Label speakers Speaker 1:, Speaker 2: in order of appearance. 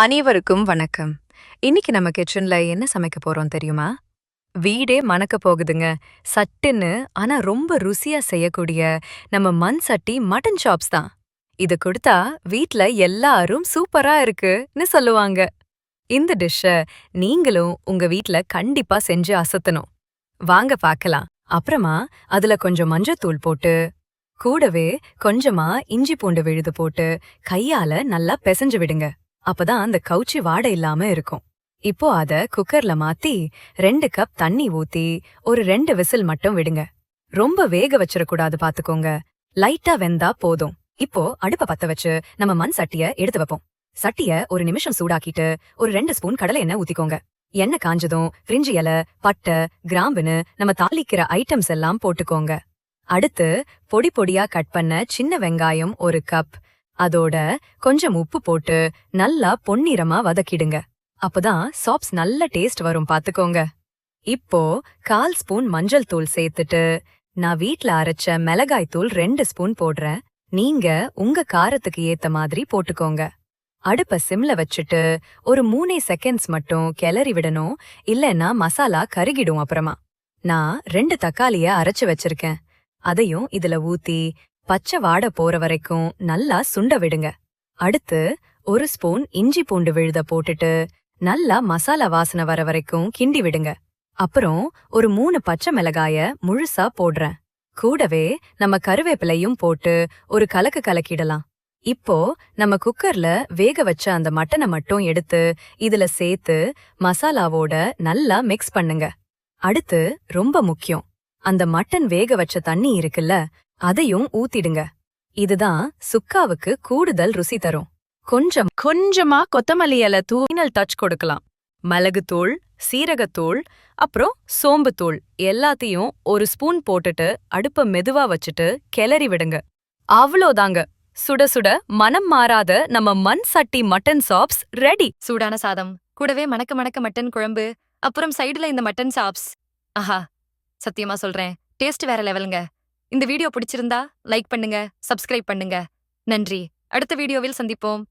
Speaker 1: அனைவருக்கும் வணக்கம். இன்னைக்கு நம்ம கிச்சன்ல என்ன சமைக்க போறோம் தெரியுமா? வீடே மணக்க போகுதுங்க. சட்டுன்னு ஆனா ரொம்ப ருசியா செய்யக்கூடிய நம்ம மண் சட்டி மட்டன் சாப்ஸ் தான். இது கொடுத்தா வீட்ல எல்லாரும் சூப்பரா இருக்குன்னு சொல்லுவாங்க. இந்த டிஷ்ஷ நீங்களும் உங்க வீட்ல கண்டிப்பா செஞ்சு அசத்தணும். வாங்க பார்க்கலாம். அப்புறமா அதுல கொஞ்சம் மஞ்சத்தூள் போட்டு, கூடவே கொஞ்சமா இஞ்சி பூண்டு விழுது போட்டு கையால நல்லா பெசஞ்சு விடுங்க. அப்பதான் அந்த கவுச்சி வாடை இல்லாம இருக்கும். இப்போ அத குக்கர்ல மாத்தி 2 கப் தண்ணி ஊத்தி ஒரு 2 விசில் மட்டும் விடுங்க. ரொம்ப வேக வச்சிடக்கூடாது பாத்துக்கோங்க. லைட்டா வெந்தா போதும். இப்போ அடுப்ப பத்த வச்சு நம்ம மண் சட்டிய எடுத்து வைப்போம். சட்டிய ஒரு நிமிஷம் சூடாக்கிட்டு ஒரு 2 ஸ்பூன் கடலை எண்ணெய் ஊத்திக்கோங்க. எண்ணெய் காஞ்சதும் பிரிஞ்சி இலை, பட்டை, கிராம்புன்னு நம்ம தாளிக்கிற ஐட்டம்ஸ் எல்லாம் போட்டுக்கோங்க. அடுத்து பொடி பொடியா கட் பண்ண சின்ன வெங்காயம் 1 கப், அதோட கொஞ்சம் உப்பு போட்டு நல்லா பொன்னிறமா வதக்கிடுங்க. அப்பதான் சாப்ஸ் நல்ல டேஸ்ட் வரும் பாத்துக்கோங்க. இப்போ 1/4 ஸ்பூன் மஞ்சள் தூள் சேர்த்துட்டு நான் வீட்ல அரைச்ச மிளகாய் தூள் 2 ஸ்பூன் போடுறேன். நீங்க உங்க காரத்துக்கு ஏத்த மாதிரி போட்டுக்கோங்க. அடுப்ப சிம்ல வச்சுட்டு ஒரு 3 செகண்ட்ஸ் மட்டும் கிளறி விடணும், இல்லன்னா மசாலா கருகிடும் அப்புறமா. நான் 2 தக்காளிய அரைச்சு வச்சிருக்கேன். அதையும் இதுல ஊத்தி பச்சை வாடை போற வரைக்கும் நல்லா சுண்ட விடுங்க. அடுத்து 1 ஸ்பூன் இஞ்சி பூண்டு விழுத போட்டுட்டு நல்லா மசாலா வாசனை வர வரைக்கும் கிண்டி விடுங்க. அப்புறம் ஒரு 3 பச்சை மிளகாய முழுசா போடுறேன். கூடவே நம்ம கருவேப்பிலையும் போட்டு ஒரு கலக்கு கலக்கிடலாம். இப்போ நம்ம குக்கர்ல வேக வச்ச அந்த மட்டனை மட்டும் எடுத்து இதுல சேர்த்து மசாலாவோட நல்லா மிக்ஸ் பண்ணுங்க. அடுத்து ரொம்ப முக்கியம், அந்த மட்டன் வேக வச்ச தண்ணி இருக்குல்ல, அதையும் ஊத்திடுங்க. இதுதான் சுக்காவுக்கு கூடுதல் ருசி தரும். கொஞ்சமா கொத்தமல்லி இலை தூள் டச் கொடுக்கலாம். மிளகுத்தூள், சீரகத்தூள், அப்புறம் சோம்புத்தூள் எல்லாத்தையும் 1 ஸ்பூன் போட்டுட்டு அடுப்ப மெதுவா வச்சுட்டு கிளறி விடுங்க. அவ்வளோதாங்க, சுட சுட மனம் மாறாத நம்ம மண் சட்டி மட்டன் சாப்ஸ் ரெடி.
Speaker 2: சூடான சாதம் கூடவே மணக்க மணக்க மட்டன் குழம்பு, அப்புறம் சைடுல இந்த மட்டன் சாப்ஸ். ஆஹா, சத்தியமா சொல்றேன், டேஸ்ட் வேற லெவலுங்க. இந்த வீடியோ பிடிச்சிருந்தா லைக் பண்ணுங்க, சப்ஸ்கிரைப் பண்ணுங்க. நன்றி. அடுத்த வீடியோவில் சந்திப்போம்.